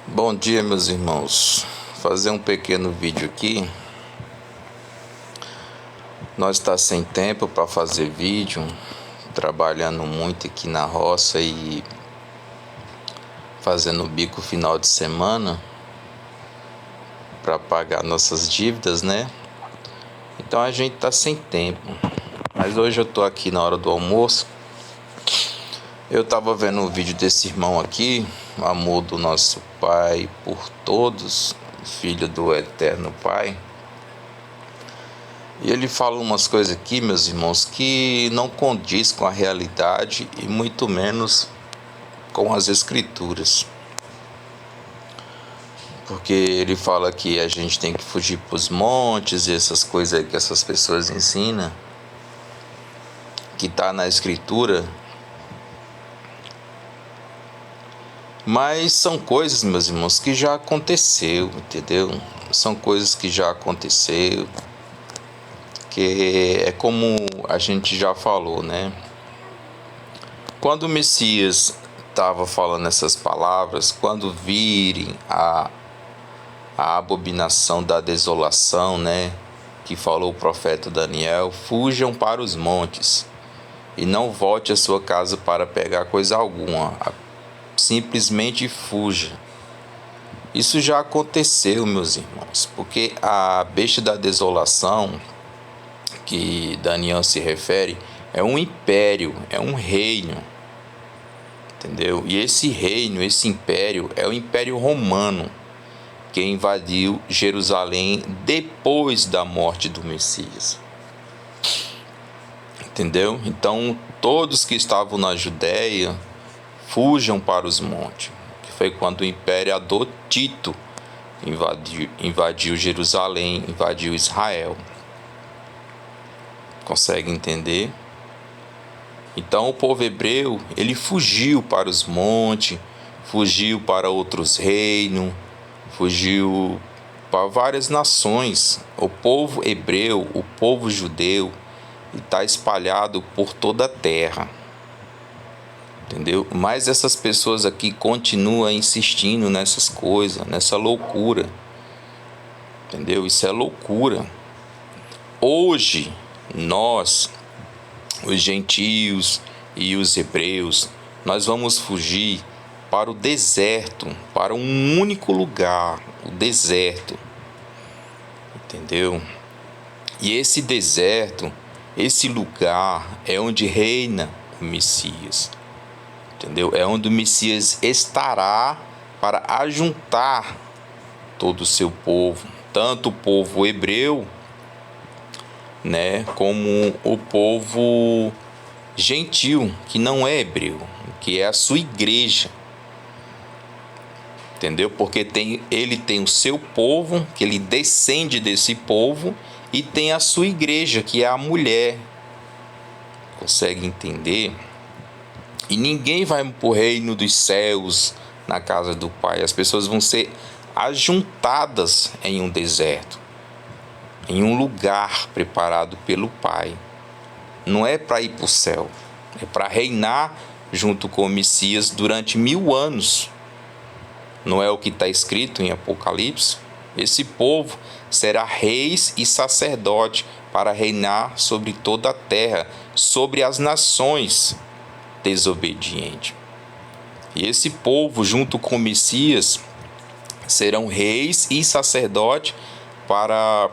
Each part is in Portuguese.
Bom dia, meus irmãos. Fazer um pequeno vídeo aqui. Nós está sem tempo para fazer vídeo, trabalhando muito aqui na roça e fazendo bico final de semana para pagar nossas dívidas, né? Então a gente está sem tempo. Mas hoje eu tô aqui na hora do almoço. Eu estava vendo um vídeo desse irmão aqui, o amor do nosso Pai por todos, filho do Eterno Pai. E ele fala umas coisas aqui, meus irmãos, que não condiz com a realidade e muito menos com as escrituras. Porque ele fala que a gente tem que fugir para os montes e essas coisas aí que essas pessoas ensinam, que está na escritura. Mas são coisas, meus irmãos, que já aconteceu, entendeu? São coisas que já aconteceu, que é como a gente já falou, né? Quando o Messias estava falando essas palavras, quando virem a abominação da desolação, né? Que falou o profeta Daniel, fujam para os montes e não volte à sua casa para pegar coisa alguma. Simplesmente fuja. Isso já aconteceu, meus irmãos, porque a besta da desolação que Daniel se refere é um império, é um reino, entendeu? E esse reino, esse império é o Império Romano, que invadiu Jerusalém depois da morte do Messias, entendeu? Então todos que estavam na Judéia fujam para os montes, que foi quando o Império Tito invadiu Jerusalém, invadiu Israel. Consegue entender? Então o povo hebreu, ele fugiu para os montes, fugiu para outros reinos, fugiu para várias nações. O povo hebreu, o povo judeu, está espalhado por toda a terra. Entendeu? Mas essas pessoas aqui continuam insistindo nessas coisas, nessa loucura. Entendeu? Isso é loucura. Hoje, nós, os gentios e os hebreus, nós vamos fugir para o deserto, para um único lugar, o deserto. Entendeu? E esse deserto, esse lugar é onde reina o Messias. Entendeu? É onde o Messias estará para ajuntar todo o seu povo, tanto o povo hebreu, né, como o povo gentil, que não é hebreu, que é a sua igreja. Entendeu? Porque ele tem o seu povo, que ele descende desse povo, e tem a sua igreja, que é a mulher. Consegue entender? E ninguém vai para o reino dos céus na casa do Pai. As pessoas vão ser ajuntadas em um deserto, em um lugar preparado pelo Pai. Não é para ir para o céu, é para reinar junto com o Messias durante 1000 anos. Não é o que está escrito em Apocalipse? Esse povo será reis e sacerdote para reinar sobre toda a terra, sobre as nações desobediente. E esse povo, junto com o Messias, serão reis e sacerdotes para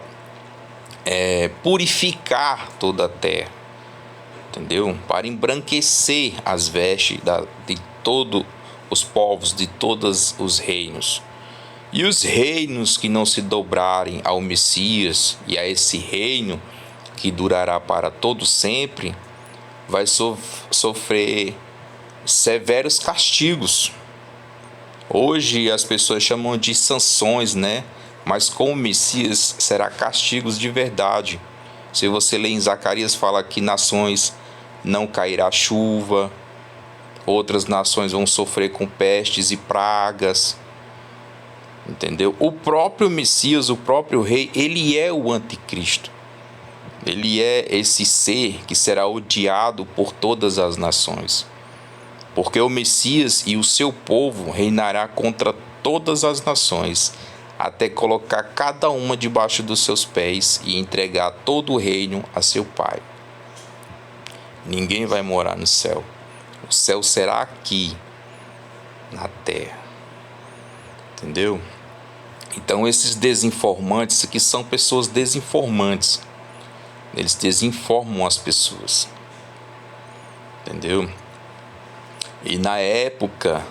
purificar toda a terra, entendeu? Para embranquecer as vestes de todos os povos, de todos os reinos. E os reinos que não se dobrarem ao Messias e a esse reino que durará para todo sempre, vai sofrer severos castigos. Hoje as pessoas chamam de sanções, né? Mas com o Messias será castigos de verdade. Se você ler em Zacarias, fala que nações não cairá chuva, outras nações vão sofrer com pestes e pragas. Entendeu? O próprio Messias, o próprio rei, ele é o anticristo. Ele é esse ser que será odiado por todas as nações. Porque o Messias e o seu povo reinará contra todas as nações, até colocar cada uma debaixo dos seus pés e entregar todo o reino a seu Pai. Ninguém vai morar no céu. O céu será aqui, na terra. Entendeu? Então esses desinformantes aqui são pessoas desinformantes. Eles desinformam as pessoas. Entendeu? E na época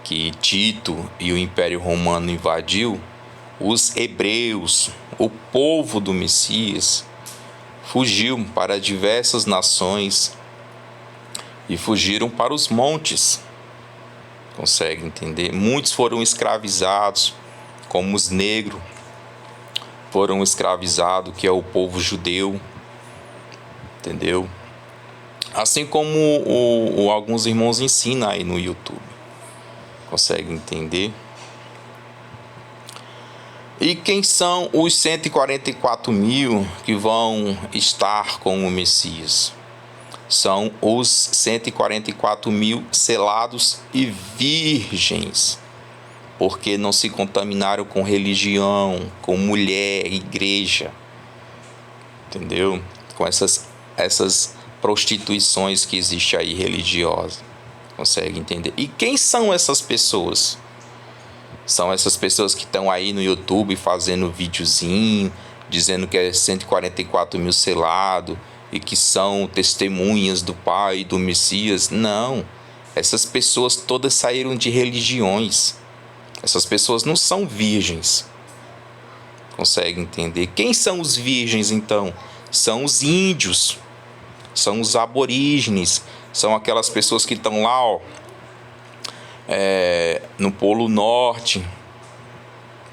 que Tito e o Império Romano invadiu, os hebreus, o povo do Messias, fugiu para diversas nações e fugiram para os montes. Consegue entender? Muitos foram escravizados, como os negros foram escravizados, que é o povo judeu. Entendeu? Assim como alguns irmãos ensinam aí no YouTube. Consegue entender? E quem são os 144 mil que vão estar com o Messias? São os 144 mil selados e virgens, porque não se contaminaram com religião, com mulher, igreja, entendeu? Com essas prostituições que existe aí religiosas. Consegue entender? E quem são essas pessoas? São essas pessoas que estão aí no YouTube fazendo videozinho, dizendo que é 144 mil selados e que são testemunhas do Pai e do Messias. Não, essas pessoas todas saíram de religiões. Essas pessoas não são virgens. Consegue entender? Quem são os virgens então? São os índios, são os aborígenes, são aquelas pessoas que estão lá, no Polo Norte.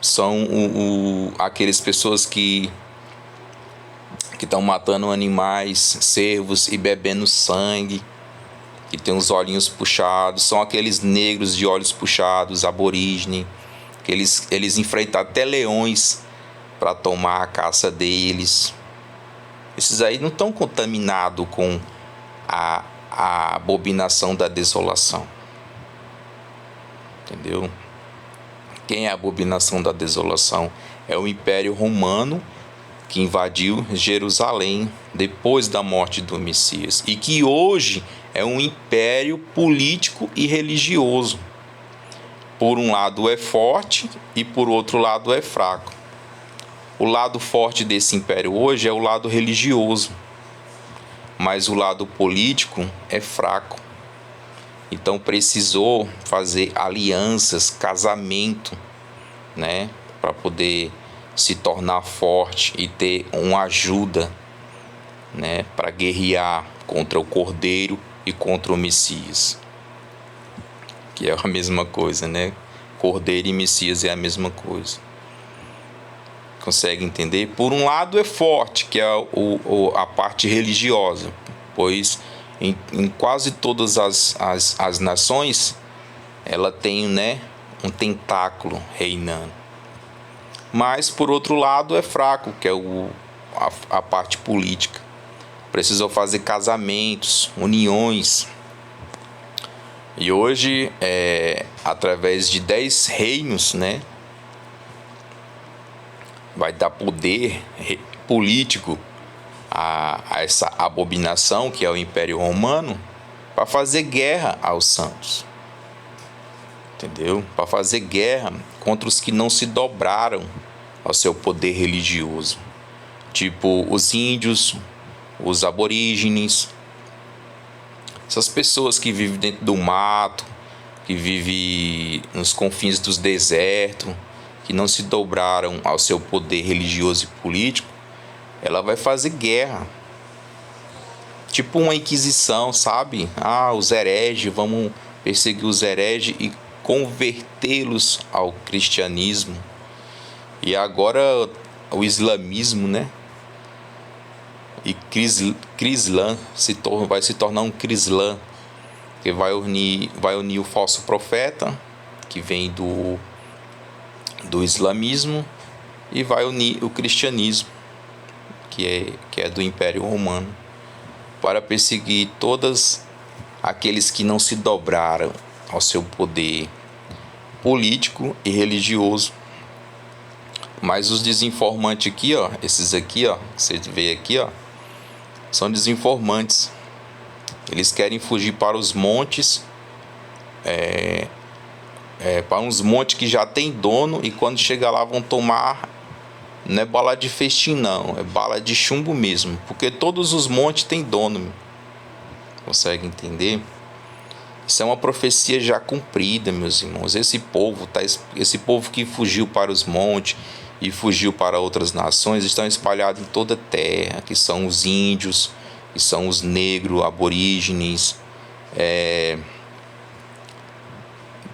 São aquelas pessoas que estão matando animais, cervos e bebendo sangue, que tem os olhinhos puxados. São aqueles negros de olhos puxados, aborígenes, que eles enfrentam até leões para tomar a caça deles. Esses aí não estão contaminados com a abominação da desolação. Entendeu? Quem é a abominação da desolação? É o Império Romano, que invadiu Jerusalém depois da morte do Messias, e que hoje é um império político e religioso. Por um lado é forte e por outro lado é fraco. O lado forte desse império hoje é o lado religioso, mas o lado político é fraco. Então precisou fazer alianças, casamento, né, para poder se tornar forte e ter uma ajuda, né, para guerrear contra o Cordeiro e contra o Messias, que é a mesma coisa, né? Cordeiro e Messias é a mesma coisa. Consegue entender? Por um lado é forte, que é a parte religiosa, pois em quase todas as nações ela tem, né, um tentáculo reinando. Mas por outro lado é fraco, que é a parte política. Precisou fazer casamentos, uniões. E hoje, através de 10 reinos, né, vai dar poder político a essa abominação que é o Império Romano, para fazer guerra aos santos. Entendeu? Para fazer guerra contra os que não se dobraram ao seu poder religioso. Tipo os índios, os aborígenes, essas pessoas que vivem dentro do mato, que vivem nos confins dos desertos, que não se dobraram ao seu poder religioso e político. Ela vai fazer guerra. Tipo uma inquisição, sabe? Os hereges, vamos perseguir os hereges e convertê-los ao cristianismo. E agora o islamismo, né? E Crislã vai se tornar um Crislã, que vai unir o falso profeta, que vem do islamismo, e vai unir o cristianismo, que é do Império Romano, para perseguir todos aqueles que não se dobraram ao seu poder político e religioso. Mas os desinformantes aqui, ó, esses aqui, ó, que você vê aqui, ó, são desinformantes. Eles querem fugir para os montes, para uns montes que já tem dono, e quando chegar lá vão tomar, não é bala de festim não, é bala de chumbo mesmo, porque todos os montes têm dono. Consegue entender? Isso é uma profecia já cumprida, meus irmãos. Esse povo que fugiu para os montes e fugiu para outras nações, estão espalhados em toda a terra, que são os índios, que são os negros, aborígenes.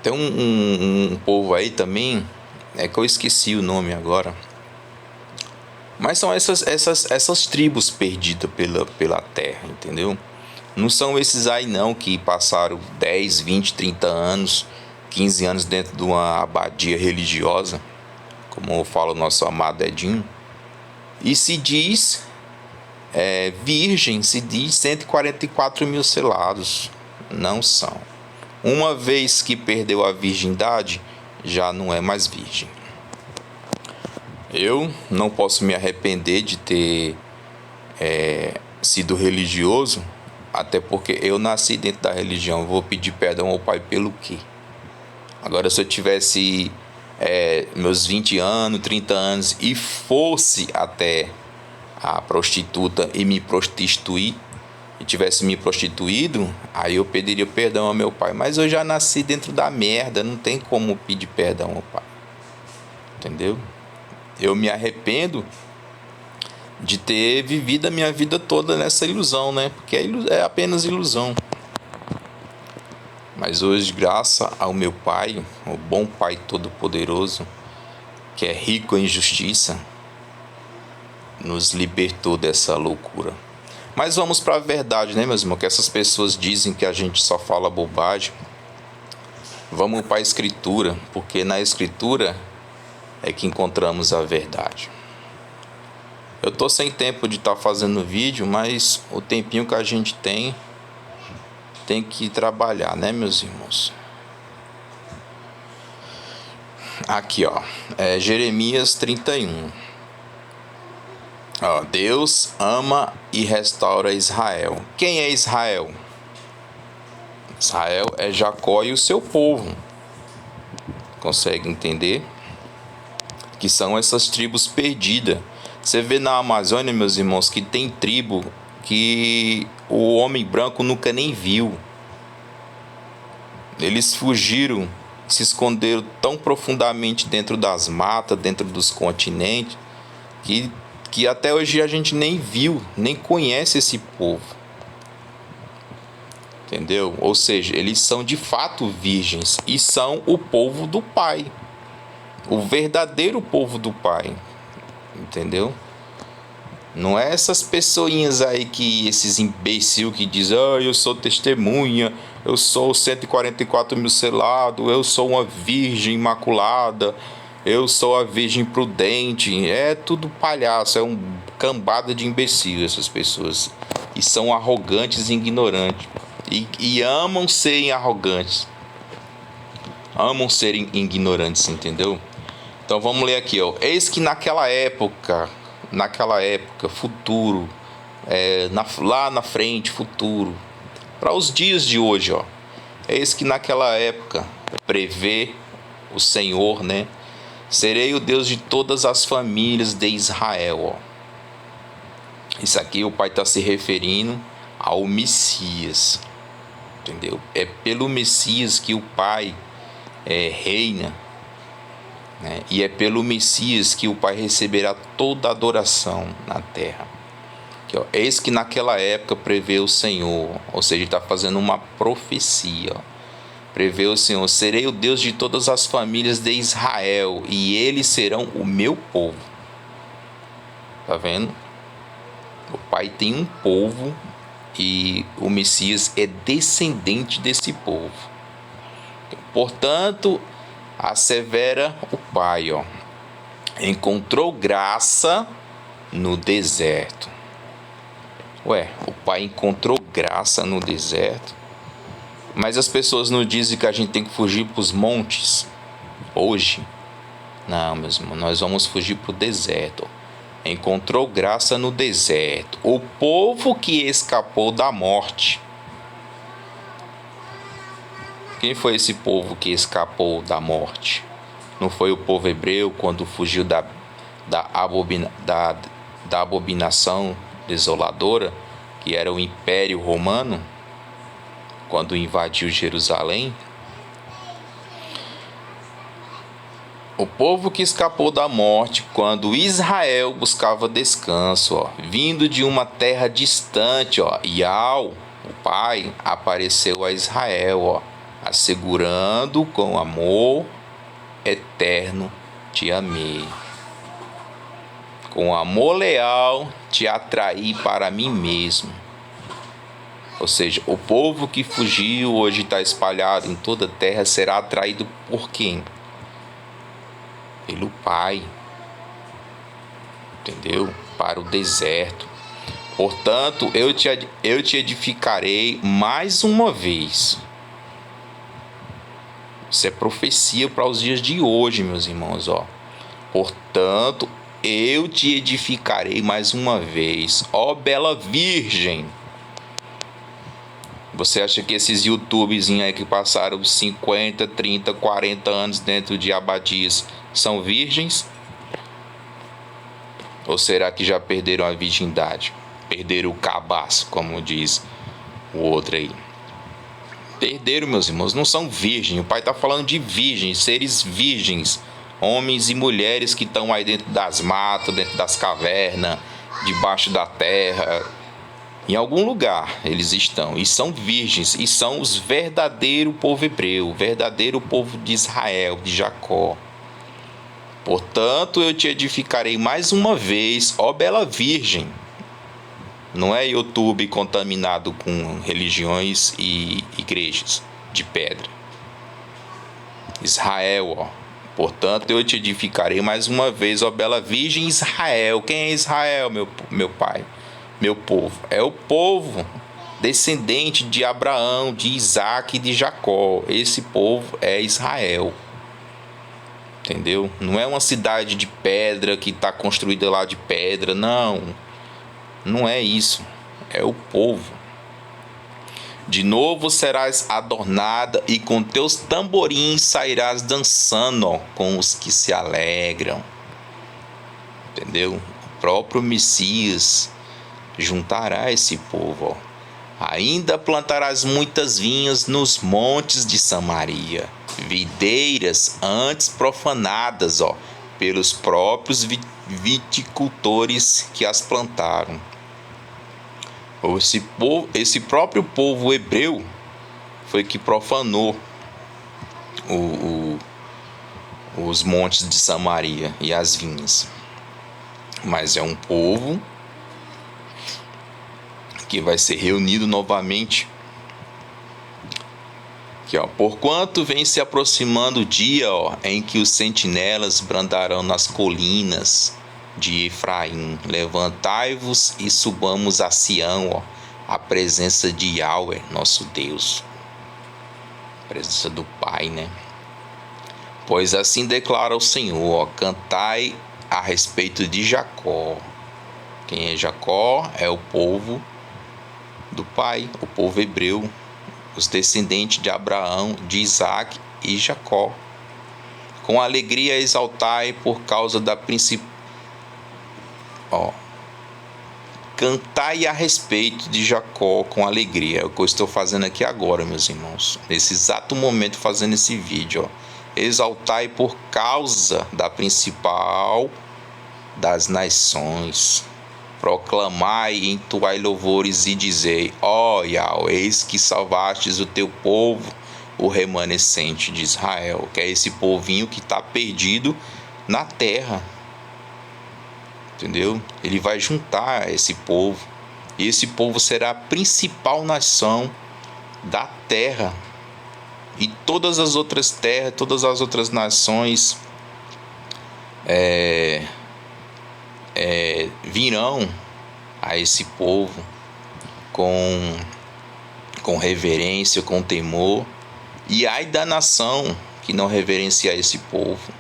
Tem um povo aí também, que eu esqueci o nome agora. Mas são essas tribos perdidas pela terra, entendeu? Não são esses aí não que passaram 10, 20, 30 anos, 15 anos dentro de uma abadia religiosa, como fala o nosso amado Edinho. E se diz virgem, se diz 144 mil selados. Não são. Uma vez que perdeu a virgindade, já não é mais virgem. Eu não posso me arrepender de ter sido religioso, até porque eu nasci dentro da religião. Eu vou pedir perdão ao Pai pelo quê? Agora, se eu tivesse meus 20 anos, 30 anos e fosse até a prostituta e me prostituir, e tivesse me prostituído, aí eu pediria perdão ao meu pai. Mas eu já nasci dentro da merda, não tem como pedir perdão ao pai. Entendeu? Eu me arrependo de ter vivido a minha vida toda nessa ilusão, né? Porque é apenas ilusão. Mas hoje, graças ao meu Pai, o bom Pai Todo-Poderoso, que é rico em justiça, nos libertou dessa loucura. Mas vamos para a verdade, né, meus irmãos? Que essas pessoas dizem que a gente só fala bobagem. Vamos para a Escritura, porque na Escritura é que encontramos a verdade. Eu tô sem tempo de estar fazendo vídeo, mas o tempinho que a gente tem que trabalhar, né, meus irmãos? Aqui, ó, Jeremias 31. Ó, Deus ama e restaura Israel. Quem é Israel? Israel é Jacó e o seu povo. Consegue entender? Que são essas tribos perdidas. Você vê na Amazônia, meus irmãos, que tem tribo que o homem branco nunca nem viu. Eles fugiram, se esconderam tão profundamente dentro das matas, dentro dos continentes, que até hoje a gente nem viu, nem conhece esse povo. Entendeu? Ou seja, eles são de fato virgens e são o povo do Pai. O verdadeiro povo do Pai. Entendeu? Não é essas pessoinhas aí que esses imbecil que dizem: eu sou testemunha, eu sou 144 mil selado, eu sou uma virgem imaculada, eu sou a virgem prudente. É tudo palhaço, é um cambada de imbecil essas pessoas. E são arrogantes e ignorantes. E amam serem arrogantes. Amam serem ignorantes, entendeu? Então vamos ler aqui, ó. Eis que naquela época, futuro, lá na frente, futuro, para os dias de hoje, ó. Eis que naquela época, prevê o Senhor, né? Serei o Deus de todas as famílias de Israel, ó. Isso aqui o Pai está se referindo ao Messias, entendeu? É pelo Messias que o Pai reina, né? E é pelo Messias que o Pai receberá toda a adoração na terra. Aqui, ó, eis que naquela época prevê o Senhor, ou seja, está fazendo uma profecia, ó. Prevê o Senhor: serei o Deus de todas as famílias de Israel, e eles serão o meu povo. Tá vendo? O Pai tem um povo e o Messias é descendente desse povo. Portanto, assevera o Pai, ó, encontrou graça no deserto. Ué, o Pai encontrou graça no deserto? Mas as pessoas não dizem que a gente tem que fugir para os montes? hoje. Não, meus irmãos, nós vamos fugir para o deserto. Encontrou graça no deserto. O povo que escapou da morte. Quem foi esse povo que escapou da morte? Não foi o povo hebreu quando fugiu da abominação desoladora, que era o Império Romano, quando invadiu Jerusalém? O povo que escapou da morte quando Israel buscava descanso, vindo de uma terra distante, Yahweh, o Pai, apareceu a Israel, assegurando com amor eterno te amei. Com amor leal te atraí para mim mesmo. Ou seja, o povo que fugiu hoje está espalhado em toda a terra será atraído por quem? Pelo Pai. Entendeu? Para o deserto. Portanto, eu te edificarei mais uma vez. Isso é profecia para os dias de hoje, meus irmãos. Portanto, eu te edificarei mais uma vez, ó bela virgem. Você acha que esses youtubezinhos aí que passaram 50, 30, 40 anos dentro de abadias são virgens? Ou será que já perderam a virgindade? Perderam o cabaço, como diz o outro aí. Perderam, meus irmãos, não são virgens. O Pai está falando de virgens, seres virgens. Homens e mulheres que estão aí dentro das matas, dentro das cavernas, debaixo da terra. Em algum lugar eles estão. E são virgens. E são os verdadeiros povo hebreu. O verdadeiro povo de Israel, de Jacó. Portanto, eu te edificarei mais uma vez, ó bela virgem. Não é YouTube contaminado com religiões e igrejas de pedra. Israel, Portanto, eu te edificarei mais uma vez, ó bela virgem Israel. Quem é Israel, meu pai? Meu povo. É o povo descendente de Abraão, de Isaac e de Jacó. Esse povo é Israel. Entendeu? Não é uma cidade de pedra que está construída lá de pedra. Não. Não é isso. É o povo. De novo serás adornada e com teus tamborins sairás dançando com os que se alegram. Entendeu? O próprio Messias juntará esse povo. Ainda plantarás muitas vinhas nos montes de Samaria, videiras antes profanadas pelos próprios viticultores que as plantaram. Esse próprio povo hebreu foi que profanou os montes de Samaria e as vinhas. Mas é um povo que vai ser reunido novamente. Aqui, porquanto vem se aproximando o dia em que os sentinelas brandarão nas colinas de Efraim. Levantai-vos e subamos a Sião, a presença de Yahweh, nosso Deus. A presença do Pai, né? Pois assim declara o Senhor, cantai a respeito de Jacó. Quem é Jacó? É o povo do Pai, o povo hebreu, os descendentes de Abraão, de Isaac e Jacó. Com alegria exaltai por causa da cantai a respeito de Jacó com alegria. É o que eu estou fazendo aqui agora, meus irmãos. Nesse exato momento, fazendo esse vídeo. Exaltai por causa da principal das nações. Proclamai e entoai louvores e dizei: Yahweh, eis que salvastes o teu povo, o remanescente de Israel. Que é esse povinho que está perdido na terra. Entendeu? Ele vai juntar esse povo. E esse povo será a principal nação da terra. E todas as outras terras, todas as outras nações virão a esse povo com reverência, com temor. E ai da nação que não reverenciar esse povo.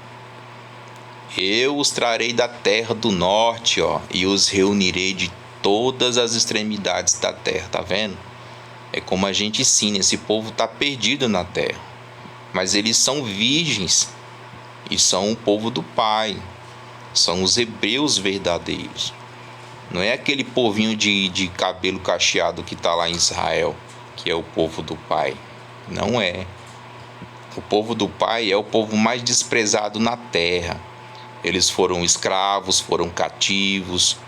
Eu os trarei da terra do norte, e os reunirei de todas as extremidades da terra, tá vendo? É como a gente ensina, esse povo está perdido na terra, mas eles são virgens e são o povo do Pai, são os hebreus verdadeiros. Não é aquele povinho de cabelo cacheado que está lá em Israel, que é o povo do Pai. Não é. O povo do Pai é o povo mais desprezado na terra. Eles foram escravos, foram cativos,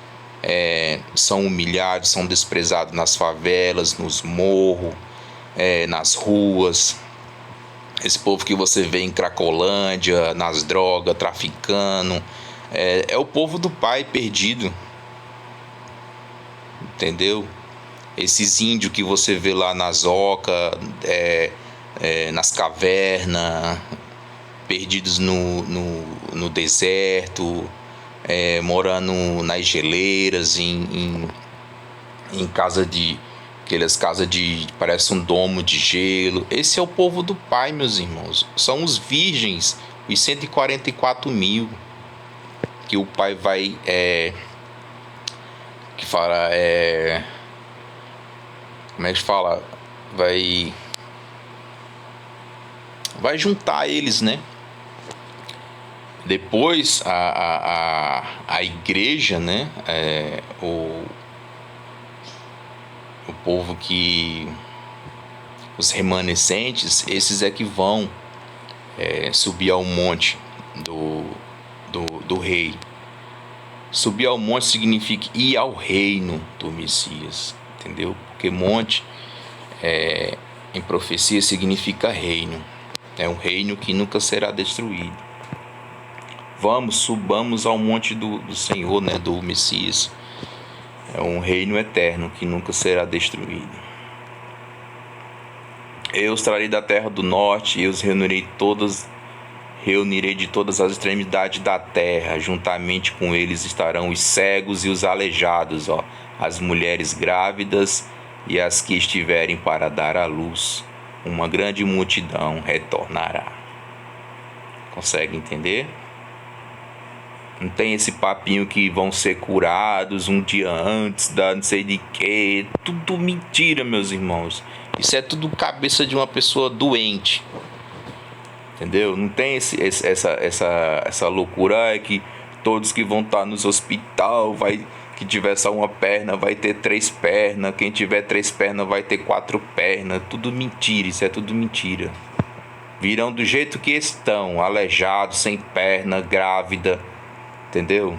são humilhados, são desprezados nas favelas, nos morros, nas ruas. Esse povo que você vê em Cracolândia, nas drogas, traficando, é o povo do Pai perdido. Entendeu? Esses índios que você vê lá nas ocas, nas cavernas, perdidos no deserto, morando nas geleiras, em casa aquelas casas de parece um domo de gelo. Esse é o povo do Pai, meus irmãos. São os virgens, os 144 mil que o Pai vai que fala como é que fala, vai juntar eles, né? Depois a igreja, né? O povo os remanescentes, esses é que vão subir ao monte do rei. Subir ao monte significa ir ao reino do Messias, entendeu? Porque monte em profecia significa reino. É um reino que nunca será destruído. Subamos ao monte do Senhor, né, do Messias. É um reino eterno que nunca será destruído. Eu os trarei da terra do norte, e os reunirei de todas as extremidades da terra. Juntamente com eles estarão os cegos e os aleijados, as mulheres grávidas e as que estiverem para dar à luz. Uma grande multidão retornará. Consegue entender? Não tem esse papinho que vão ser curados um dia antes da não sei de quê. Tudo mentira, meus irmãos. Isso é tudo cabeça de uma pessoa doente. Entendeu? Não tem essa loucura que todos que vão estar nos hospital, que tiver só uma perna vai ter 3 pernas, quem tiver 3 pernas vai ter 4 pernas. Tudo mentira, isso é tudo mentira. Virão do jeito que estão, aleijados, sem perna, grávida. Entendeu?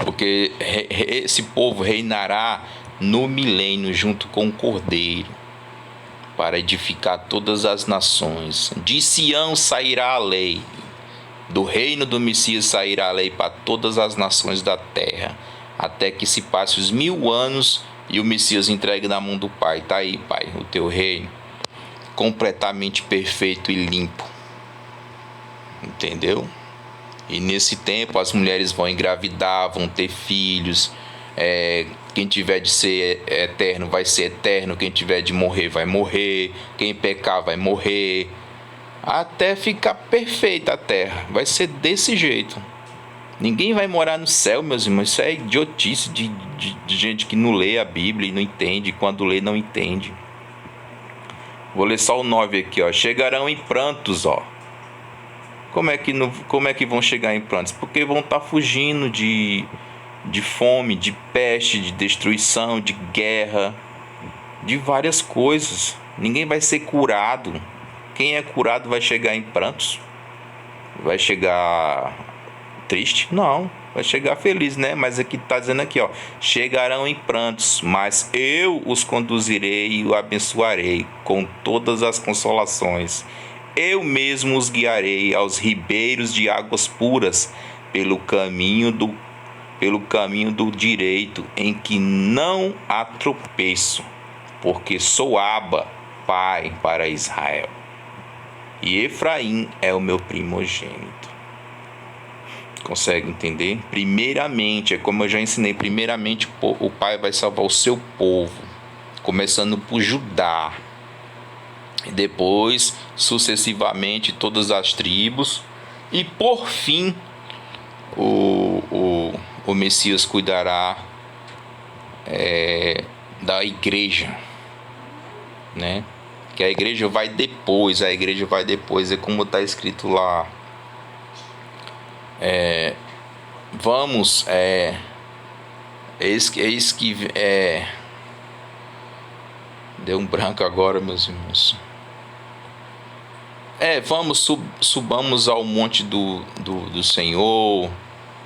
Porque esse povo reinará no milênio junto com o Cordeiro, para edificar todas as nações. De Sião sairá a lei, do reino do Messias sairá a lei para todas as nações da terra, até que se passe os 1000 anos e o Messias entregue na mão do Pai. Está aí, Pai, o teu reino, completamente perfeito e limpo. Entendeu? E nesse tempo as mulheres vão engravidar, vão ter filhos. Quem tiver de ser eterno vai ser eterno. Quem tiver de morrer vai morrer. Quem pecar vai morrer. Até ficar perfeita a terra. Vai ser desse jeito. Ninguém vai morar no céu, meus irmãos. Isso é idiotice de gente que não lê a Bíblia e não entende. Quando lê, não entende. Vou ler só o 9 aqui, Chegarão em prantos, Como é que vão chegar em prantos? Porque vão estar fugindo de fome, de peste, de destruição, de guerra, de várias coisas. Ninguém vai ser curado. Quem é curado vai chegar em prantos? Vai chegar triste? Não, vai chegar feliz, né? Mas aqui está dizendo aqui, chegarão em prantos, mas eu os conduzirei e o abençoarei com todas as consolações. Eu mesmo os guiarei aos ribeiros de águas puras, pelo caminho do direito, em que não há tropeço, porque sou Abba, Pai para Israel, e Efraim é o meu primogênito. Consegue entender? Primeiramente, como eu já ensinei, primeiramente o Pai vai salvar o seu povo, começando por Judá. e depois sucessivamente todas as tribos, e por fim o Messias cuidará da igreja, né? Que a igreja vai depois, é como está escrito lá. Vamos, eis que deu um branco agora, meus irmãos. Subamos ao monte do Senhor,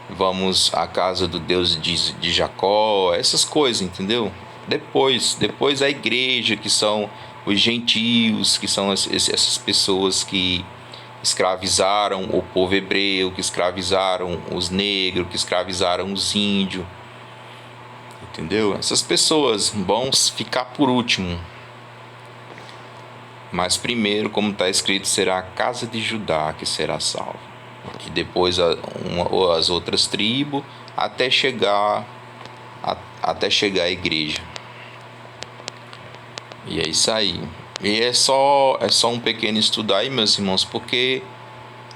vamos à casa do Deus de Jacó, essas coisas, entendeu? Depois a igreja, que são os gentios, que são essas pessoas que escravizaram o povo hebreu, que escravizaram os negros, que escravizaram os índios, entendeu? Essas pessoas vão ficar por último. Mas primeiro, como está escrito, será a casa de Judá que será salva. E depois as outras tribos, até chegar a igreja. E é isso aí. E é só um pequeno estudo aí, meus irmãos, porque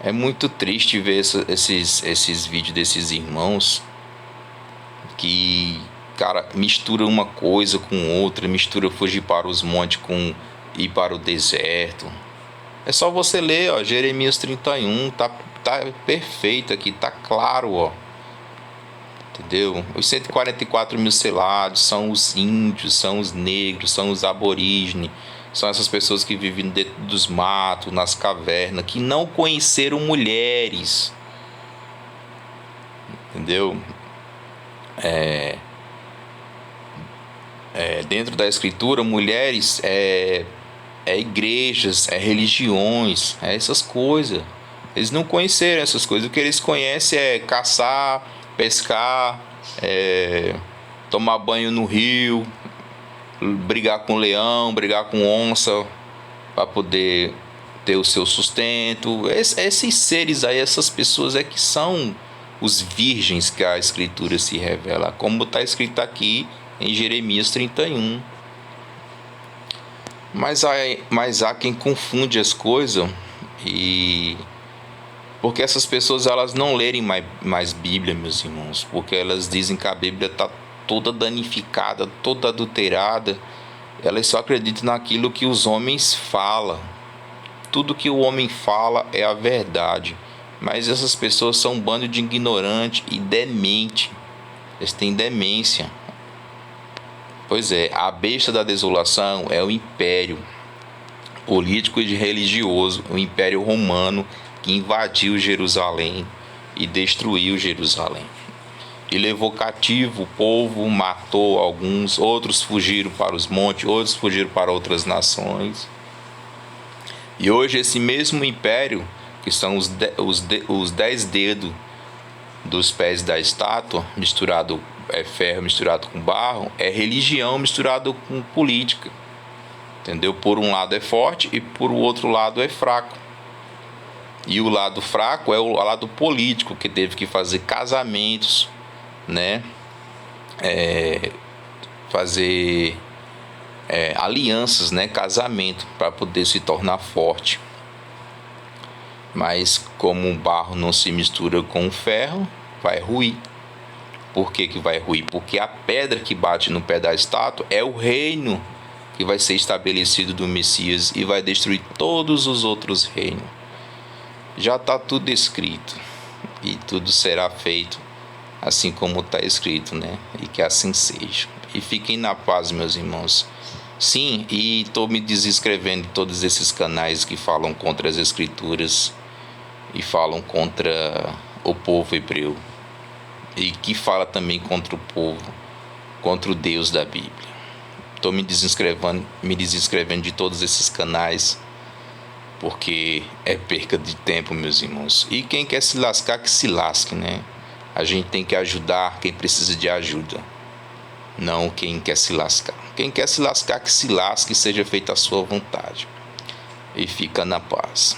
é muito triste ver esses vídeos desses irmãos que, cara, mistura uma coisa com outra, mistura fugir para os montes com ir para o deserto. É só você ler, ó, Jeremias 31, tá perfeito aqui, tá claro, ó. Entendeu? Os 144 mil selados são os índios, são os negros, são os aborígenes, são essas pessoas que vivem dentro dos matos, nas cavernas, que não conheceram mulheres. Entendeu? Dentro da escritura, mulheres igrejas, religiões, essas coisas. Eles não conheceram essas coisas. O que eles conhecem é caçar, pescar, tomar banho no rio, brigar com leão, brigar com onça, para poder ter o seu sustento. Esses seres aí, essas pessoas é que são os virgens que a escritura se revela, como está escrito aqui em Jeremias 31. Mas há quem confunde as coisas, e porque essas pessoas elas não lerem mais Bíblia, meus irmãos, porque elas dizem que a Bíblia está toda danificada, toda adulterada. Elas só acreditam naquilo que os homens falam. Tudo que o homem fala é a verdade, mas essas pessoas são um bando de ignorante e demente. Eles têm demência. Pois é, a besta da desolação é o império político e religioso, o império romano, que invadiu Jerusalém e destruiu Jerusalém. E levou cativo o povo, matou alguns, outros fugiram para os montes, outros fugiram para outras nações. E hoje esse mesmo império, que são os 10 dedos dos pés da estátua, misturado ferro misturado com barro, é religião misturado com política, entendeu? Por um lado é forte e por outro lado é fraco. E o lado fraco é o lado político, que teve que fazer casamentos, né? Fazer alianças, né? Casamento, para poder se tornar forte. Mas como o barro não se mistura com o ferro, vai ruir. Por que vai ruir? Porque a pedra que bate no pé da estátua é o reino que vai ser estabelecido do Messias e vai destruir todos os outros reinos. Já está tudo escrito e tudo será feito assim como está escrito, né? E que assim seja. E fiquem na paz, meus irmãos. Sim, e estou me desinscrevendo de todos esses canais que falam contra as escrituras e falam contra o povo hebreu. E que fala também contra o povo, contra o Deus da Bíblia. Estou me desinscrevendo de todos esses canais, porque é perca de tempo, meus irmãos. E quem quer se lascar, que se lasque, né? A gente tem que ajudar quem precisa de ajuda, não quem quer se lascar. Quem quer se lascar, que se lasque e seja feita a sua vontade. E fica na paz.